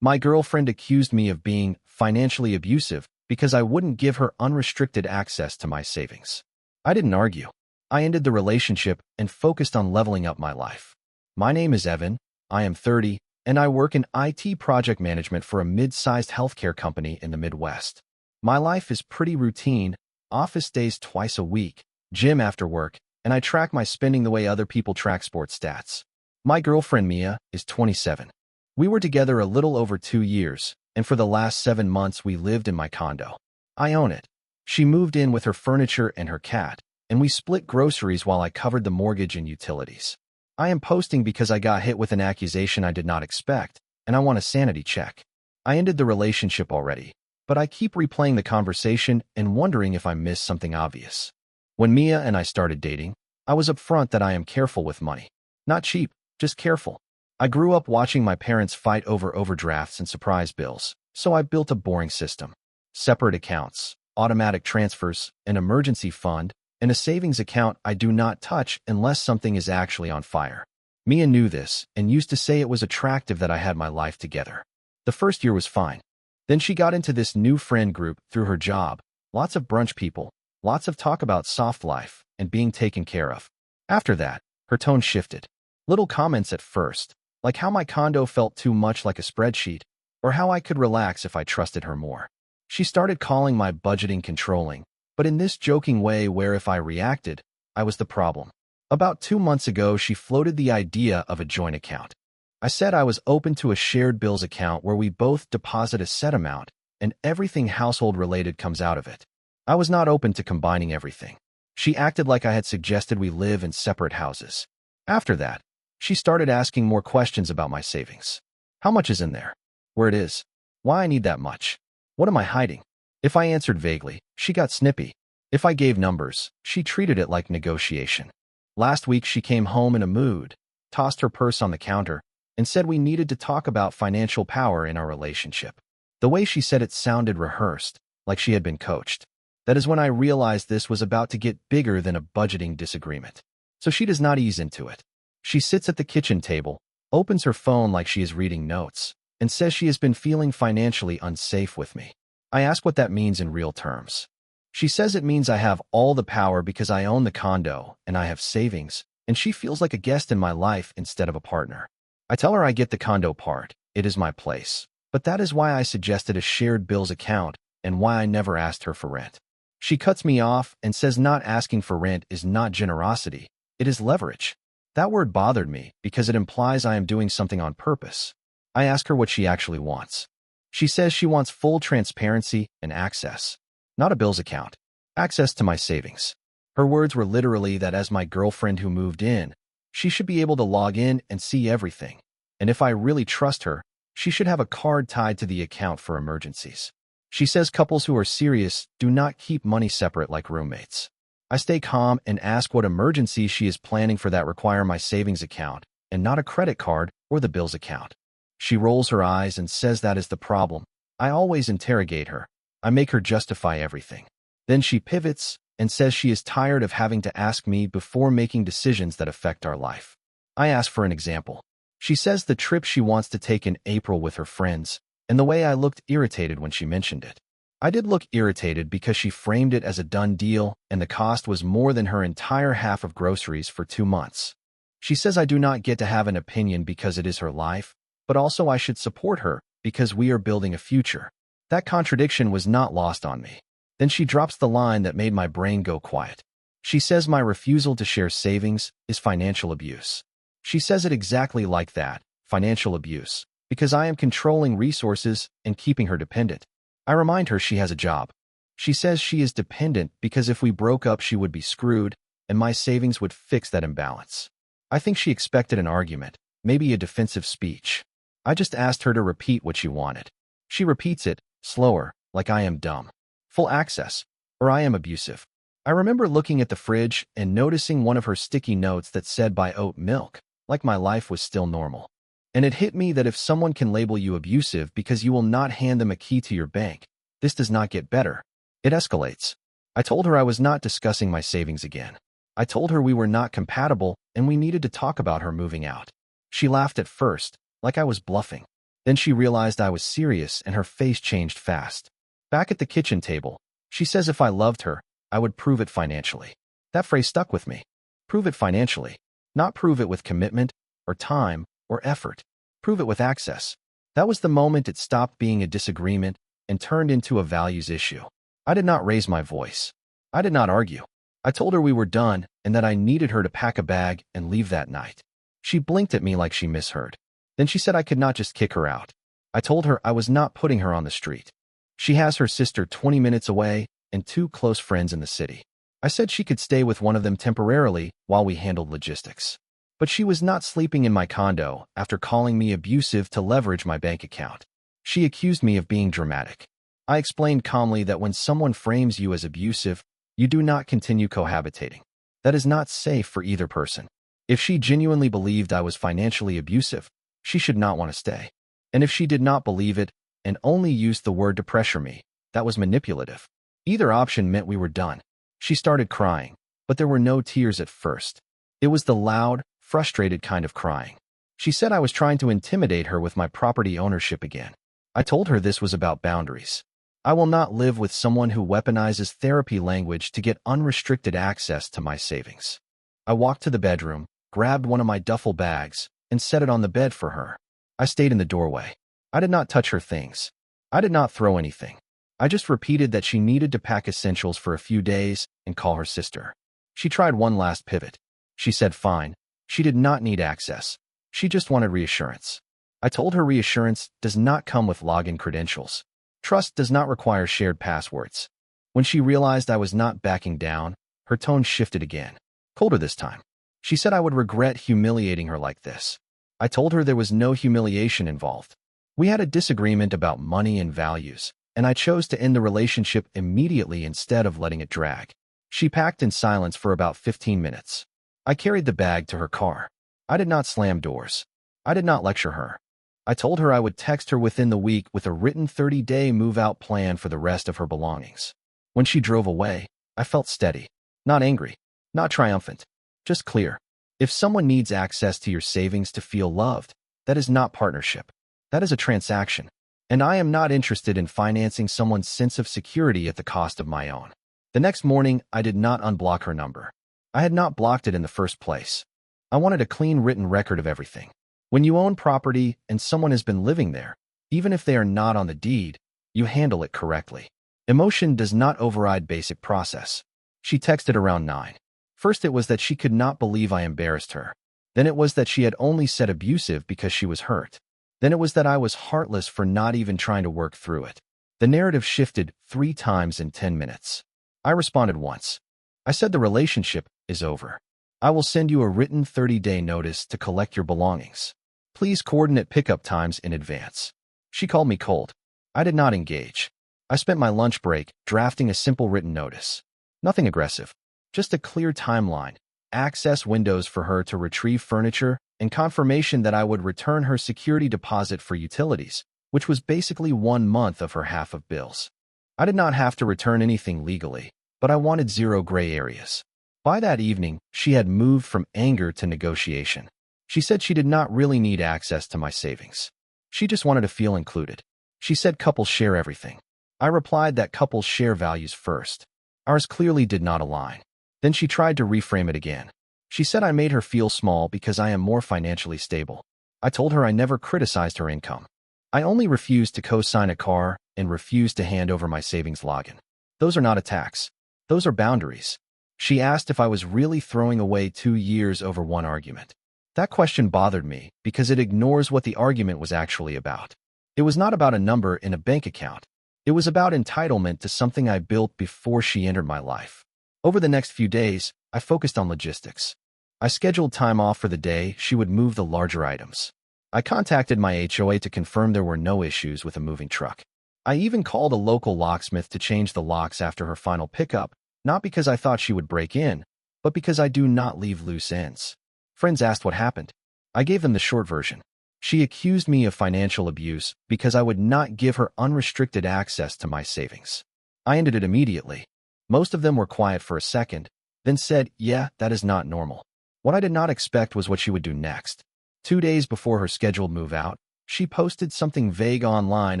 My girlfriend accused me of being financially abusive because I wouldn't give her unrestricted access to my savings. I didn't argue. I ended the relationship and focused on leveling up my life. My name is Evan, I am 30, and I work in IT project management for a mid-sized healthcare company in the Midwest. My life is pretty routine, office days twice a week, gym after work, and I track my spending the way other people track sports stats. My girlfriend Mia is 27. We were together a little over 2 years, and for the last 7 months we lived in my condo. I own it. She moved in with her furniture and her cat, and we split groceries while I covered the mortgage and utilities. I am posting because I got hit with an accusation I did not expect, and I want a sanity check. I ended the relationship already, but I keep replaying the conversation and wondering if I missed something obvious. When Mia and I started dating, I was upfront that I am careful with money. Not cheap, just careful. I grew up watching my parents fight over overdrafts and surprise bills, so I built a boring system. Separate accounts, automatic transfers, an emergency fund, and a savings account I do not touch unless something is actually on fire. Mia knew this and used to say it was attractive that I had my life together. The first year was fine. Then she got into this new friend group through her job, lots of brunch people, lots of talk about soft life and being taken care of. After that, her tone shifted. Little comments at first, like how my condo felt too much like a spreadsheet, or how I could relax if I trusted her more. She started calling my budgeting controlling, but in this joking way where if I reacted, I was the problem. About 2 months ago, she floated the idea of a joint account. I said I was open to a shared bills account where we both deposit a set amount and everything household-related comes out of it. I was not open to combining everything. She acted like I had suggested we live in separate houses. After that, she started asking more questions about my savings. How much is in there? Where it is? Why I need that much? What am I hiding? If I answered vaguely, she got snippy. If I gave numbers, she treated it like negotiation. Last week she came home in a mood, tossed her purse on the counter, and said we needed to talk about financial power in our relationship. The way she said it sounded rehearsed, like she had been coached. That is when I realized this was about to get bigger than a budgeting disagreement. So she does not ease into it. She sits at the kitchen table, opens her phone like she is reading notes, and says she has been feeling financially unsafe with me. I ask what that means in real terms. She says it means I have all the power because I own the condo and I have savings, and she feels like a guest in my life instead of a partner. I tell her I get the condo part, it is my place, but that is why I suggested a shared bills account and why I never asked her for rent. She cuts me off and says not asking for rent is not generosity, it is leverage. That word bothered me because it implies I am doing something on purpose. I ask her what she actually wants. She says she wants full transparency and access. Not a bills account. Access to my savings. Her words were literally that as my girlfriend who moved in, she should be able to log in and see everything. And if I really trust her, she should have a card tied to the account for emergencies. She says couples who are serious do not keep money separate like roommates. I stay calm and ask what emergencies she is planning for that require my savings account and not a credit card or the bills account. She rolls her eyes and says that is the problem. I always interrogate her. I make her justify everything. Then she pivots and says she is tired of having to ask me before making decisions that affect our life. I ask for an example. She says the trip she wants to take in April with her friends, and the way I looked irritated when she mentioned it. I did look irritated because she framed it as a done deal and the cost was more than her entire half of groceries for 2 months. She says I do not get to have an opinion because it is her life, but also I should support her because we are building a future. That contradiction was not lost on me. Then she drops the line that made my brain go quiet. She says my refusal to share savings is financial abuse. She says it exactly like that, financial abuse, because I am controlling resources and keeping her dependent. I remind her she has a job. She says she is dependent because if we broke up she would be screwed and my savings would fix that imbalance. I think she expected an argument, maybe a defensive speech. I just asked her to repeat what she wanted. She repeats it, slower, like I am dumb. Full access, or I am abusive. I remember looking at the fridge and noticing one of her sticky notes that said buy oat milk, like my life was still normal. And it hit me that if someone can label you abusive because you will not hand them a key to your bank, this does not get better. It escalates. I told her I was not discussing my savings again. I told her we were not compatible and we needed to talk about her moving out. She laughed at first, like I was bluffing. Then she realized I was serious and her face changed fast. Back at the kitchen table, she says if I loved her, I would prove it financially. That phrase stuck with me. Prove it financially. Not prove it with commitment, or time, or effort. Prove it with access. That was the moment it stopped being a disagreement and turned into a values issue. I did not raise my voice. I did not argue. I told her we were done and that I needed her to pack a bag and leave that night. She blinked at me like she misheard. Then she said I could not just kick her out. I told her I was not putting her on the street. She has her sister 20 minutes away and 2 close friends in the city. I said she could stay with one of them temporarily while we handled logistics. But she was not sleeping in my condo after calling me abusive to leverage my bank account. She accused me of being dramatic. I explained calmly that when someone frames you as abusive, you do not continue cohabitating. That is not safe for either person. If she genuinely believed I was financially abusive, she should not want to stay. And if she did not believe it and only used the word to pressure me, that was manipulative. Either option meant we were done. She started crying, but there were no tears at first. It was the loud, frustrated kind of crying. She said I was trying to intimidate her with my property ownership again. I told her this was about boundaries. I will not live with someone who weaponizes therapy language to get unrestricted access to my savings. I walked to the bedroom, grabbed one of my duffel bags, and set it on the bed for her. I stayed in the doorway. I did not touch her things. I did not throw anything. I just repeated that she needed to pack essentials for a few days and call her sister. She tried one last pivot. She said fine. She did not need access. She just wanted reassurance. I told her reassurance does not come with login credentials. Trust does not require shared passwords. When she realized I was not backing down, her tone shifted again. Colder this time. She said I would regret humiliating her like this. I told her there was no humiliation involved. We had a disagreement about money and values, and I chose to end the relationship immediately instead of letting it drag. She packed in silence for about 15 minutes. I carried the bag to her car. I did not slam doors. I did not lecture her. I told her I would text her within the week with a written 30-day move-out plan for the rest of her belongings. When she drove away, I felt steady, not angry, not triumphant, just clear. If someone needs access to your savings to feel loved, that is not partnership. That is a transaction. And I am not interested in financing someone's sense of security at the cost of my own. The next morning, I did not unblock her number. I had not blocked it in the first place. I wanted a clean written record of everything. When you own property and someone has been living there, even if they are not on the deed, you handle it correctly. Emotion does not override basic process. She texted around 9. First it was that she could not believe I embarrassed her. Then it was that she had only said abusive because she was hurt. Then it was that I was heartless for not even trying to work through it. The narrative shifted 3 times in 10 minutes. I responded once. I said the relationship is over. I will send you a written 30-day notice to collect your belongings. Please coordinate pickup times in advance. She called me cold. I did not engage. I spent my lunch break drafting a simple written notice. Nothing aggressive. Just a clear timeline, access windows for her to retrieve furniture, and confirmation that I would return her security deposit for utilities, which was basically 1 month of her half of bills. I did not have to return anything legally, but I wanted 0 gray areas. By that evening, she had moved from anger to negotiation. She said she did not really need access to my savings. She just wanted to feel included. She said couples share everything. I replied that couples share values first. Ours clearly did not align. Then she tried to reframe it again. She said I made her feel small because I am more financially stable. I told her I never criticized her income. I only refused to co-sign a car and refused to hand over my savings login. Those are not attacks. Those are boundaries. She asked if I was really throwing away 2 years over one argument. That question bothered me because it ignores what the argument was actually about. It was not about a number in a bank account. It was about entitlement to something I built before she entered my life. Over the next few days, I focused on logistics. I scheduled time off for the day she would move the larger items. I contacted my HOA to confirm there were no issues with a moving truck. I even called a local locksmith to change the locks after her final pickup, not because I thought she would break in, but because I do not leave loose ends. Friends asked what happened. I gave them the short version. She accused me of financial abuse because I would not give her unrestricted access to my savings. I ended it immediately. Most of them were quiet for a second, then said, yeah, that is not normal. What I did not expect was what she would do next. 2 days before her scheduled move out, She posted something vague online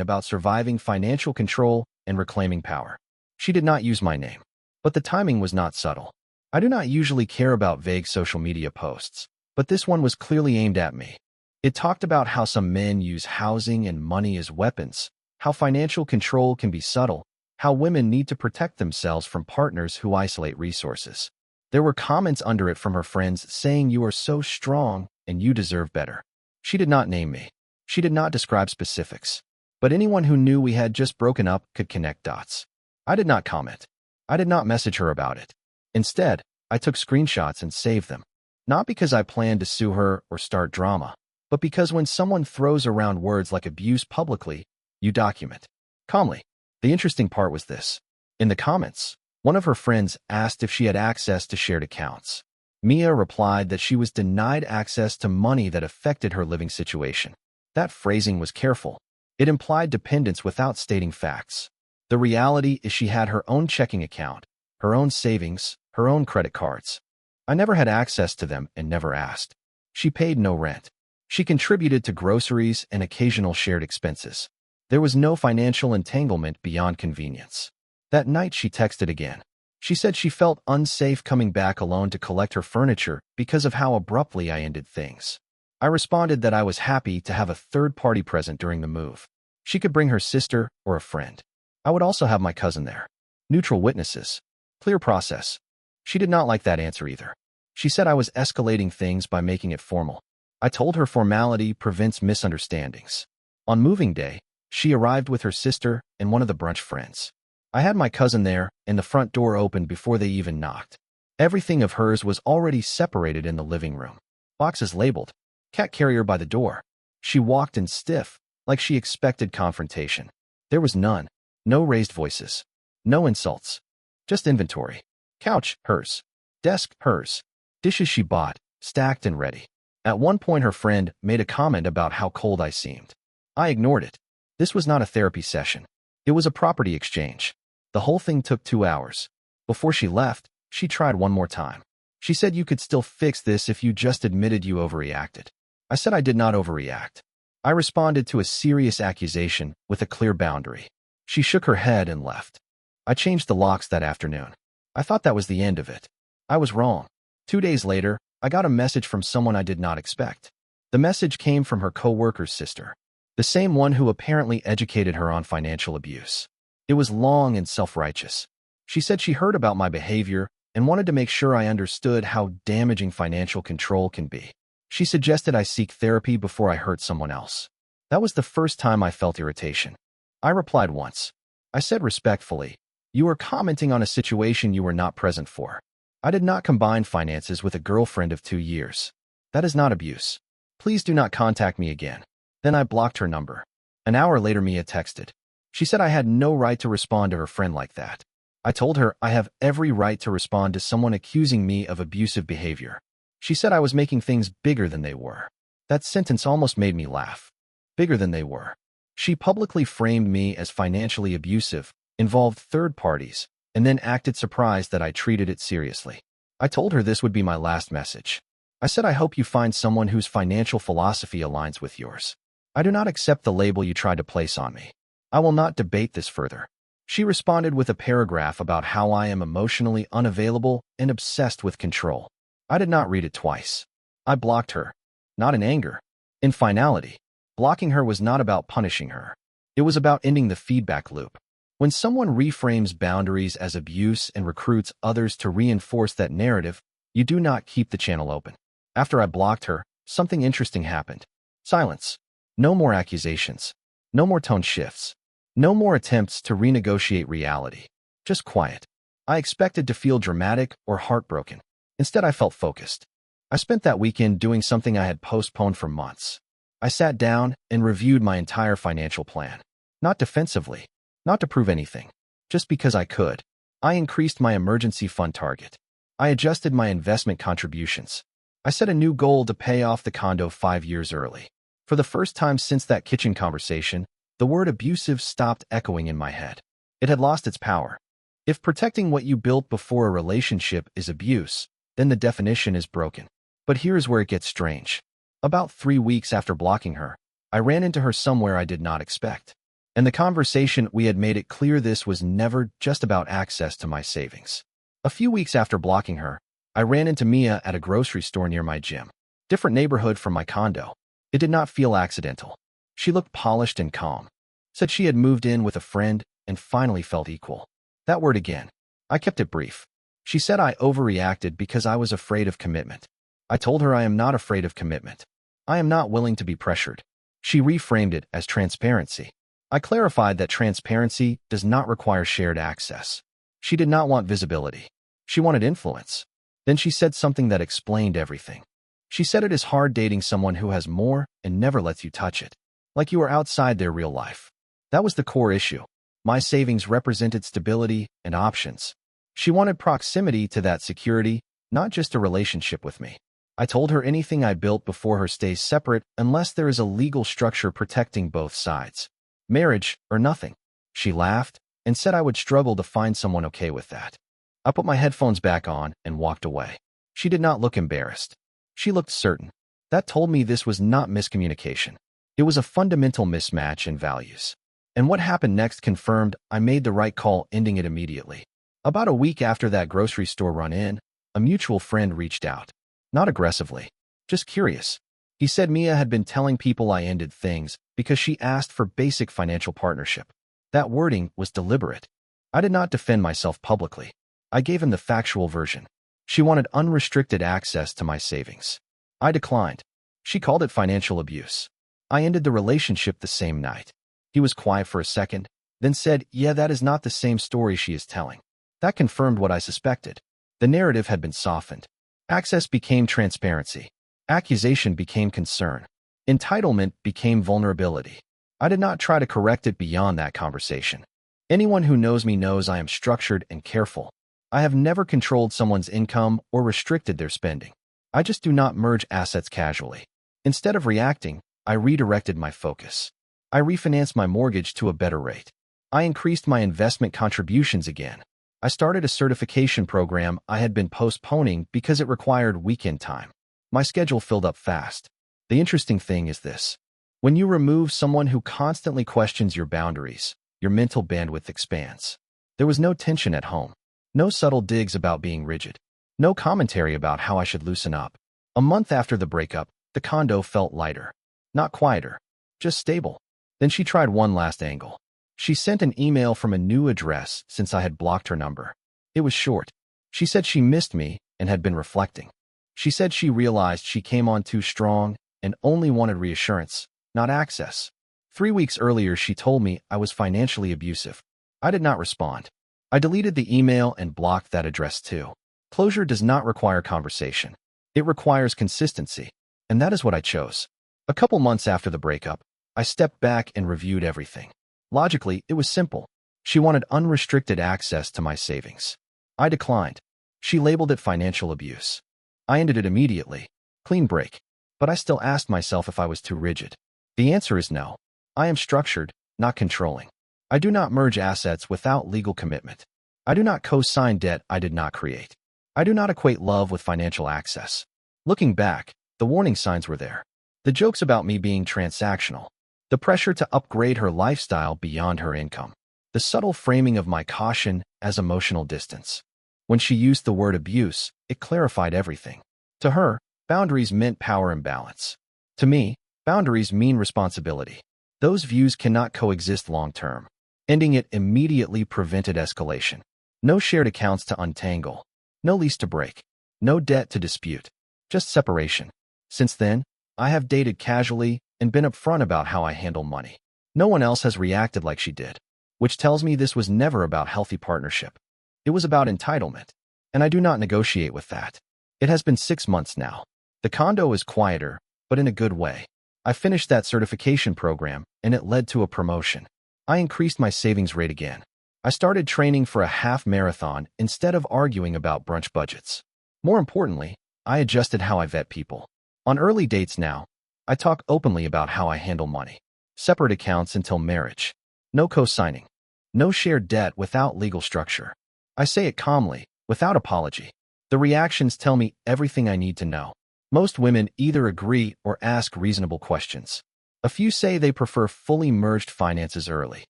about surviving financial control and reclaiming power. She did not use my name, but the timing was not subtle. I do not usually care about vague social media posts, but this one was clearly aimed at me. It talked about how some men use housing and money as weapons, how financial control can be subtle, how women need to protect themselves from partners who isolate resources. There were comments under it from her friends saying you are so strong and you deserve better. She did not name me. She did not describe specifics, but anyone who knew we had just broken up could connect dots. I did not comment. I did not message her about it. Instead, I took screenshots and saved them. Not because I planned to sue her or start drama, but because when someone throws around words like abuse publicly, you document. Calmly. The interesting part was this. In the comments, one of her friends asked if she had access to shared accounts. Mia replied that she was denied access to money that affected her living situation. That phrasing was careful. It implied dependence without stating facts. The reality is she had her own checking account, her own savings, her own credit cards. I never had access to them and never asked. She paid no rent. She contributed to groceries and occasional shared expenses. There was no financial entanglement beyond convenience. That night she texted again. She said she felt unsafe coming back alone to collect her furniture because of how abruptly I ended things. I responded that I was happy to have a third party present during the move. She could bring her sister or a friend. I would also have my cousin there. Neutral witnesses. Clear process. She did not like that answer either. She said I was escalating things by making it formal. I told her formality prevents misunderstandings. On moving day, she arrived with her sister and one of the brunch friends. I had my cousin there, and the front door opened before they even knocked. Everything of hers was already separated in the living room. Boxes labeled. Cat carrier by the door. She walked in stiff, like she expected confrontation. There was none. No raised voices. No insults. Just inventory. Couch, hers. Desk, hers. Dishes she bought, stacked and ready. At one point her friend made a comment about how cold I seemed. I ignored it. This was not a therapy session. It was a property exchange. The whole thing took 2 hours. Before she left, she tried one more time. She said you could still fix this if you just admitted you overreacted. I said I did not overreact. I responded to a serious accusation with a clear boundary. She shook her head and left. I changed the locks that afternoon. I thought that was the end of it. I was wrong. 2 days later, I got a message from someone I did not expect. The message came from her co-worker's sister, the same one who apparently educated her on financial abuse. It was long and self-righteous. She said she heard about my behavior and wanted to make sure I understood how damaging financial control can be. She suggested I seek therapy before I hurt someone else. That was the first time I felt irritation. I replied once. I said respectfully, "You are commenting on a situation you were not present for. I did not combine finances with a girlfriend of 2 years. That is not abuse. Please do not contact me again." Then I blocked her number. An hour later Mia texted. She said I had no right to respond to her friend like that. I told her I have every right to respond to someone accusing me of abusive behavior. She said I was making things bigger than they were. That sentence almost made me laugh. Bigger than they were. She publicly framed me as financially abusive, involved third parties, and then acted surprised that I treated it seriously. I told her this would be my last message. I said I hope you find someone whose financial philosophy aligns with yours. I do not accept the label you tried to place on me. I will not debate this further. She responded with a paragraph about how I am emotionally unavailable and obsessed with control. I did not read it twice. I blocked her. Not in anger. In finality. Blocking her was not about punishing her. It was about ending the feedback loop. When someone reframes boundaries as abuse and recruits others to reinforce that narrative, you do not keep the channel open. After I blocked her, something interesting happened. Silence. No more accusations. No more tone shifts. No more attempts to renegotiate reality. Just quiet. I expected to feel dramatic or heartbroken. Instead, I felt focused. I spent that weekend doing something I had postponed for months. I sat down and reviewed my entire financial plan. Not defensively, not to prove anything, just because I could. I increased my emergency fund target. I adjusted my investment contributions. I set a new goal to pay off the condo 5 years early. For the first time since that kitchen conversation, the word abusive stopped echoing in my head. It had lost its power. If protecting what you built before a relationship is abuse, then the definition is broken. But here's where it gets strange. About 3 weeks after blocking her, I ran into her somewhere I did not expect. In the conversation, we had made it clear this was never just about access to my savings. A few weeks after blocking her, I ran into Mia at a grocery store near my gym. Different neighborhood from my condo. It did not feel accidental. She looked polished and calm. Said she had moved in with a friend and finally felt equal. That word again. I kept it brief. She said I overreacted because I was afraid of commitment. I told her I am not afraid of commitment. I am not willing to be pressured. She reframed it as transparency. I clarified that transparency does not require shared access. She did not want visibility. She wanted influence. Then she said something that explained everything. She said it is hard dating someone who has more and never lets you touch it, like you are outside their real life. That was the core issue. My savings represented stability and options. She wanted proximity to that security, not just a relationship with me. I told her anything I built before her stays separate unless there is a legal structure protecting both sides. Marriage or nothing. She laughed and said I would struggle to find someone okay with that. I put my headphones back on and walked away. She did not look embarrassed. She looked certain. That told me this was not miscommunication. It was a fundamental mismatch in values. And what happened next confirmed I made the right call, ending it immediately. About a week after that grocery store run-in, a mutual friend reached out. Not aggressively, just curious. He said Mia had been telling people I ended things because she asked for basic financial partnership. That wording was deliberate. I did not defend myself publicly. I gave him the factual version. She wanted unrestricted access to my savings. I declined. She called it financial abuse. I ended the relationship the same night. He was quiet for a second, then said, "Yeah, that is not the same story she is telling." That confirmed what I suspected. The narrative had been softened. Access became transparency. Accusation became concern. Entitlement became vulnerability. I did not try to correct it beyond that conversation. Anyone who knows me knows I am structured and careful. I have never controlled someone's income or restricted their spending. I just do not merge assets casually. Instead of reacting, I redirected my focus. I refinanced my mortgage to a better rate. I increased my investment contributions again. I started a certification program I had been postponing because it required weekend time. My schedule filled up fast. The interesting thing is this. When you remove someone who constantly questions your boundaries, your mental bandwidth expands. There was no tension at home. No subtle digs about being rigid. No commentary about how I should loosen up. A month after the breakup, the condo felt lighter. Not quieter, just stable. Then she tried one last angle. She sent an email from a new address since I had blocked her number. It was short. She said she missed me and had been reflecting. She said she realized she came on too strong and only wanted reassurance, not access. 3 weeks earlier, she told me I was financially abusive. I did not respond. I deleted the email and blocked that address too. Closure does not require conversation. It requires consistency. And that is what I chose. A couple months after the breakup, I stepped back and reviewed everything. Logically, it was simple. She wanted unrestricted access to my savings. I declined. She labeled it financial abuse. I ended it immediately. Clean break. But I still asked myself if I was too rigid. The answer is no. I am structured, not controlling. I do not merge assets without legal commitment. I do not co-sign debt I did not create. I do not equate love with financial access. Looking back, the warning signs were there. The jokes about me being transactional. The pressure to upgrade her lifestyle beyond her income. The subtle framing of my caution as emotional distance. When she used the word abuse, it clarified everything. To her, boundaries meant power imbalance. To me, boundaries mean responsibility. Those views cannot coexist long-term. Ending it immediately prevented escalation. No shared accounts to untangle. No lease to break. No debt to dispute. Just separation. Since then, I have dated casually and been upfront about how I handle money. No one else has reacted like she did, which tells me this was never about healthy partnership. It was about entitlement, and I do not negotiate with that. It has been 6 months now. The condo is quieter, but in a good way. I finished that certification program, and it led to a promotion. I increased my savings rate again. I started training for a half marathon instead of arguing about brunch budgets. More importantly, I adjusted how I vet people. On early dates now, I talk openly about how I handle money. Separate accounts until marriage. No co-signing. No shared debt without legal structure. I say it calmly, without apology. The reactions tell me everything I need to know. Most women either agree or ask reasonable questions. A few say they prefer fully merged finances early.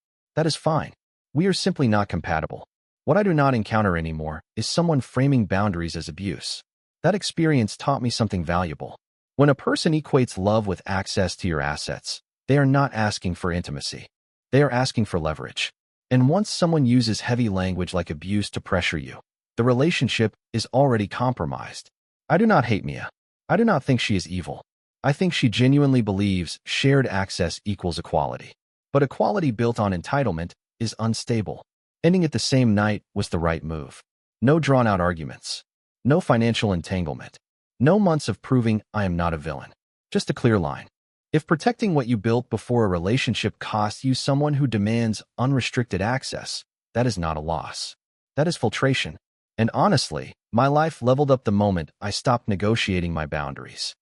That is fine. We are simply not compatible. What I do not encounter anymore is someone framing boundaries as abuse. That experience taught me something valuable. When a person equates love with access to your assets, they are not asking for intimacy. They are asking for leverage. And once someone uses heavy language like abuse to pressure you, the relationship is already compromised. I do not hate Mia. I do not think she is evil. I think she genuinely believes shared access equals equality. But equality built on entitlement is unstable. Ending it the same night was the right move. No drawn-out arguments. No financial entanglement. No months of proving I am not a villain. Just a clear line. If protecting what you built before a relationship costs you someone who demands unrestricted access, that is not a loss. That is filtration. And honestly, my life leveled up the moment I stopped negotiating my boundaries.